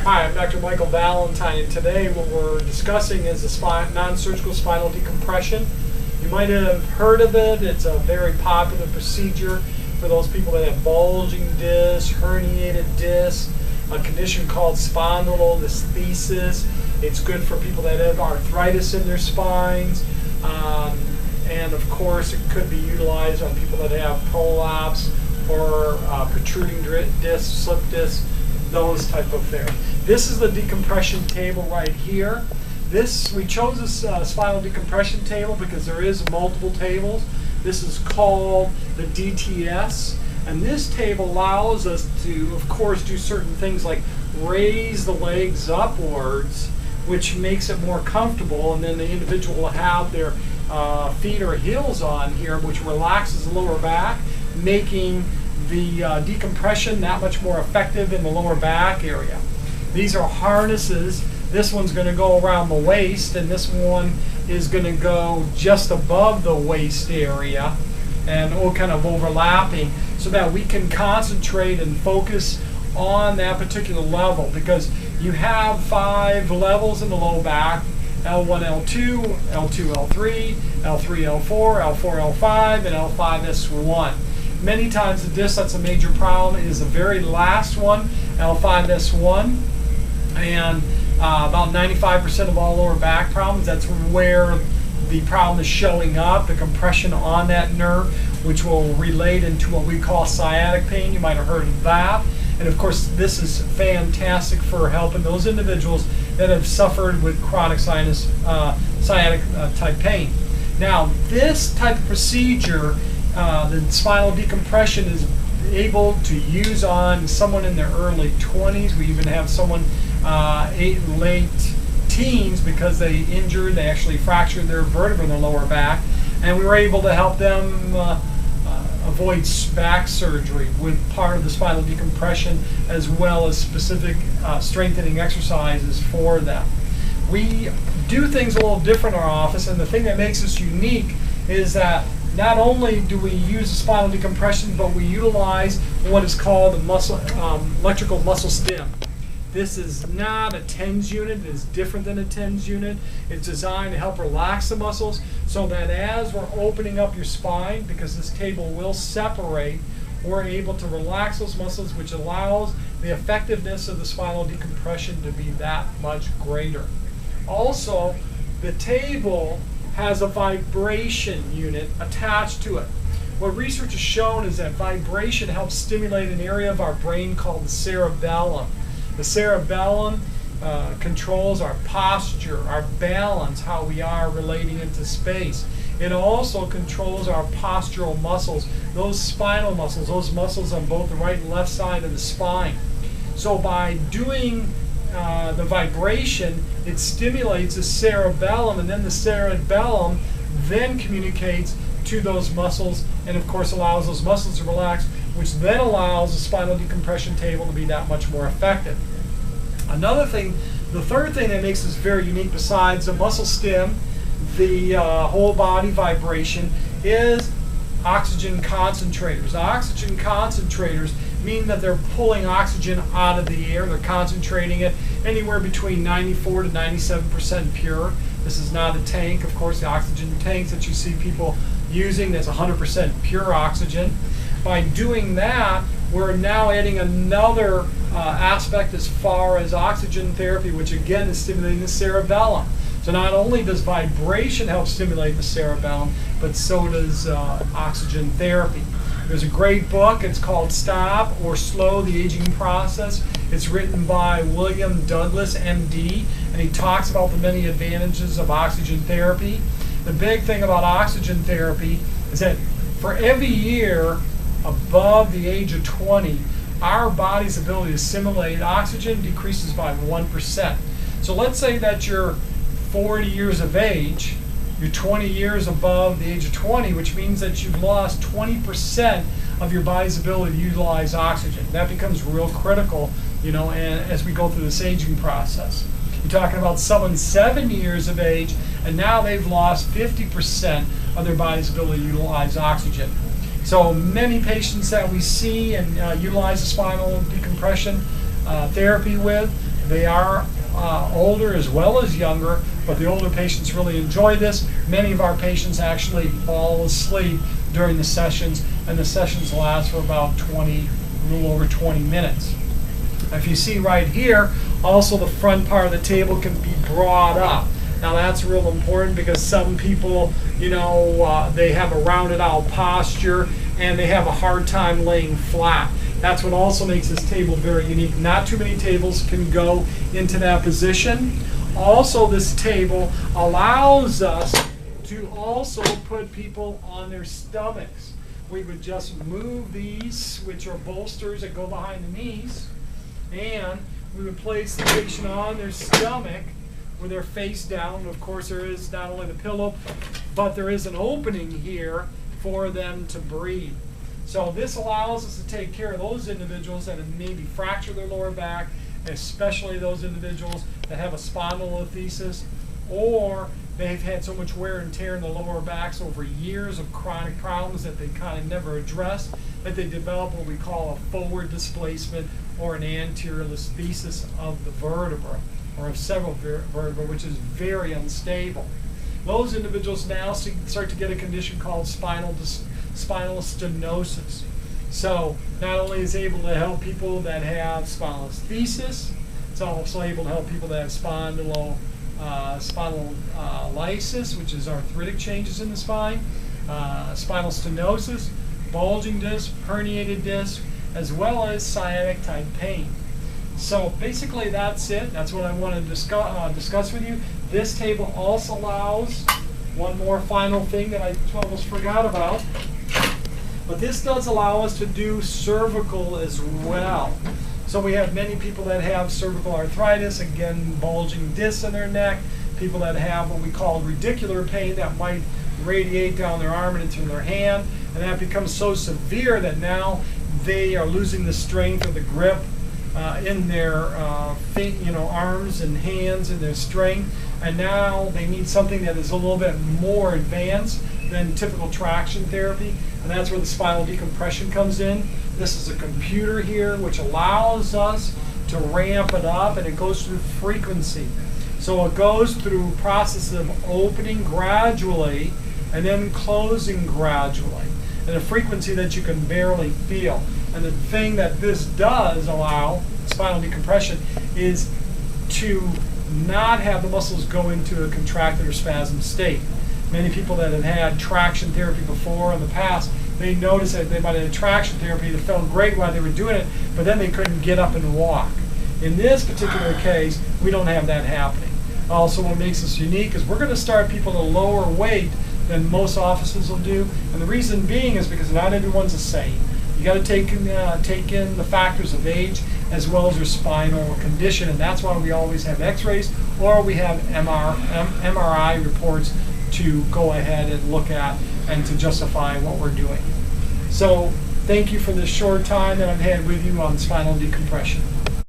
Hi, I'm Dr. Michael Valentine, and today what we're discussing is the non-surgical spinal decompression. You might have heard of it. It's a very popular procedure for those people that have bulging discs, herniated discs, a condition called spondylolisthesis. It's good for people that have arthritis in their spines, and of course it could be utilized on people that have prolapse or protruding discs, slip discs, those type of things. This is the decompression table right here. We chose this spinal decompression table because there is multiple tables. This is called the DTS, and this table allows us to, of course, do certain things like raise the legs upwards, which makes it more comfortable, and then the individual will have their feet or heels on here, which relaxes the lower back, making the decompression that much more effective in the lower back area. These are harnesses. This one's going to go around the waist, and this one is going to go just above the waist area, and all kind of overlapping, so that we can concentrate and focus on that particular level, because you have 5 levels in the low back: L1, L2, L2, L3, L3, L4, L4, L5, and L5, S1. Many times the disc that's a major problem is the very last one, L5, S1, and about 95% of all lower back problems, that's where the problem is showing up, the compression on that nerve, which will relate into what we call sciatic pain. You might have heard of that. And of course, this is fantastic for helping those individuals that have suffered with chronic sciatic type pain. Now, this type of procedure, the spinal decompression, is able to use on someone in their early 20s. We even have someone late teens, because they actually fractured their vertebra in their lower back, and we were able to help them avoid back surgery with part of the spinal decompression, as well as specific strengthening exercises for them. We do things a little different in our office, and the thing that makes us unique is that not only do we use the spinal decompression, but we utilize what is called electrical muscle stim. This is not a TENS unit. It is different than a TENS unit. It's designed to help relax the muscles, so that as we're opening up your spine, because this table will separate, we're able to relax those muscles, which allows the effectiveness of the spinal decompression to be that much greater. Also, the table has a vibration unit attached to it. What research has shown is that vibration helps stimulate an area of our brain called the cerebellum. The cerebellum controls our posture, our balance, how we are relating into space. It also controls our postural muscles, those spinal muscles, those muscles on both the right and left side of the spine. So by doing the vibration, it stimulates the cerebellum, and then the cerebellum then communicates to those muscles, and of course allows those muscles to relax, which then allows the spinal decompression table to be that much more effective. Another thing, the third thing that makes this very unique, besides the muscle stim, the whole body vibration, is oxygen concentrators. Oxygen concentrators mean that they're pulling oxygen out of the air. They're concentrating it anywhere between 94 to 97% pure. This is not a tank. Of course, the oxygen tanks that you see people using, that's 100% pure oxygen. By doing that, we're now adding another aspect as far as oxygen therapy, which again is stimulating the cerebellum. So not only does vibration help stimulate the cerebellum, but so does oxygen therapy. There's a great book. It's called Stop or Slow the Aging Process. It's written by William Douglas, MD, and he talks about the many advantages of oxygen therapy. The big thing about oxygen therapy is that for every year above the age of 20, our body's ability to assimilate oxygen decreases by 1%. So let's say that you're 40 years of age, you're 20 years above the age of 20, which means that you've lost 20% of your body's ability to utilize oxygen. That becomes real critical, and as we go through this aging process. You're talking about someone 70 years of age, and now they've lost 50% of their body's ability to utilize oxygen. So many patients that we see and utilize the spinal decompression therapy with, They are older as well as younger, but the older patients really enjoy this. Many of our patients actually fall asleep during the sessions, and the sessions last for about a little over 20 minutes. If you see right here, also the front part of the table can be brought up. Now that's real important because some people, they have a rounded out posture and they have a hard time laying flat. That's what also makes this table very unique. Not too many tables can go into that position. Also, this table allows us to also put people on their stomachs. We would just move these, which are bolsters that go behind the knees, and we would place the patient on their stomach with their face down. Of course, there is not only the pillow, but there is an opening here for them to breathe. So this allows us to take care of those individuals that have maybe fractured their lower back, especially those individuals that have a spondylolisthesis, or they've had so much wear and tear in the lower backs over years of chronic problems that they kind of never address, that they develop what we call a forward displacement or an anterior listhesis of the vertebra, or of several vertebrae, which is very unstable. Those individuals now start to get a condition called spinal stenosis. So not only is it able to help people that have spondylolisthesis, it's also able to help people that have spondylolysis, which is arthritic changes in the spine, spinal stenosis, bulging disc, herniated disc, as well as sciatic type pain. So basically that's it. That's what I want to discuss with you. This table also allows one more final thing that I almost forgot about. But this does allow us to do cervical as well. So we have many people that have cervical arthritis, again, bulging discs in their neck, people that have what we call radicular pain that might radiate down their arm and into their hand, and that becomes so severe that now they are losing the strength of the grip in their arms and hands and their strength, and now they need something that is a little bit more advanced than typical traction therapy, and that's where the spinal decompression comes in. This is a computer here which allows us to ramp it up, and it goes through frequency. So it goes through process of opening gradually and then closing gradually, and a frequency that you can barely feel. And the thing that this does allow, spinal decompression, is to not have the muscles go into a contracted or spasm state. Many people that have had traction therapy before in the past, they noticed that they might have had traction therapy that felt great while they were doing it, but then they couldn't get up and walk. In this particular case, we don't have that happening. Also, what makes us unique is we're going to start people at a lower weight than most offices will do, and the reason being is because not everyone's the same. You got to take in the factors of age as well as your spinal condition, and that's why we always have X-rays or we have MRI reports to go ahead and look at and to justify what we're doing. So thank you for this short time that I've had with you on spinal decompression.